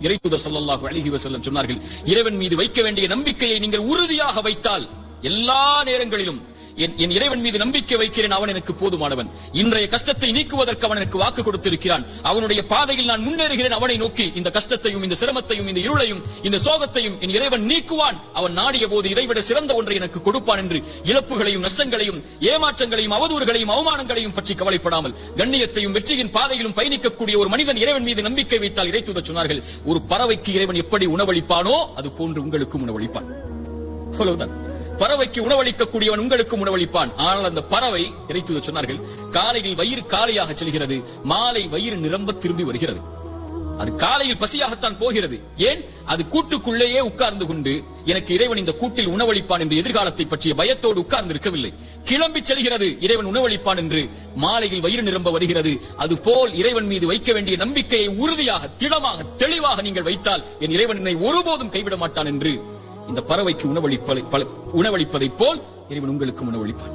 இறைத்தூதர் ஸல்லல்லாஹு அலைஹி வஸல்லம் சொன்னார்கள், இறைவன் மீது வைக்க வேண்டிய நம்பிக்கையை நீங்கள் உறுதியாக வைத்தால் எல்லா நேரங்களிலும் என் இறைவன் மீது நம்பிக்கை வைக்கிறேன், அவன் எனக்கு போதுமானவன், இன்றைய கஷ்டத்தை நீக்குவதற்கு அவன் எனக்கு வாக்கு கொடுத்திருக்கிறான், அவனுடைய பாதையில் நான் முன்னேறுகிறேன், அவனை நோக்கி இந்த கஷ்டத்தையும் இந்த சிரமத்தையும் இந்த இருளையும் இந்த சோகத்தையும் என் இறைவன் நீக்குவான், அவன் நாடிய போது இதைவிட சிறந்த ஒன்றை எனக்கு கொடுப்பான் என்று இழப்புகளையும் நஷ்டங்களையும் ஏமாற்றங்களையும் அவதூறுகளையும் அவமானங்களையும் பற்றி கவலைப்படாமல் கண்ணியத்தையும் வெற்றியின் பாதையிலும் பயணிக்கக்கூடிய ஒரு மனிதன் இறைவன் மீது நம்பிக்கை வைத்தால் இறைத்தூதர் சொன்னார்கள், ஒரு பறவைக்கு இறைவன் எப்படி உணவளிப்பானோ அது போன்று உங்களுக்கும் உணவளிப்பான். அவ்வளவுதான். பறவைக்கு உணவளிக்கக்கூடியவன் உங்களுக்கும் உணவளிப்பான். ஆனால் அந்த பறவை, இறைத்தூதர் சொன்னார்கள், காலையில் வயிறு காலியாக செல்கிறது, மாலை வயிறு நிரம்ப திரும்பி வருகிறது. அது காலையில் பசியாகத்தான் போகிறது. ஏன்? அது கூட்டுக்குள்ளேயே உட்கார்ந்து கொண்டு எனக்கு இறைவன் இந்த கூட்டில் உணவளிப்பான் என்று எதிர்காலத்தை பற்றிய பயத்தோடு உட்கார்ந்து இருக்கவில்லை. கிளம்பி செல்கிறது, இறைவன் உணவளிப்பான் என்று. மாலையில் வயிறு நிரம்ப வருகிறது. அதுபோல் இறைவன் மீது வைக்க வேண்டிய நம்பிக்கையை உறுதியாக திடமாக தெளிவாக நீங்கள் வைத்தால் என் இறைவன் என்னை ஒருபோதும் கைவிட மாட்டான் என்று இந்த பறவைக்கு உணவளிப்பதைப் போல் இறைவன் உங்களுக்கும் உணவளிப்பான்.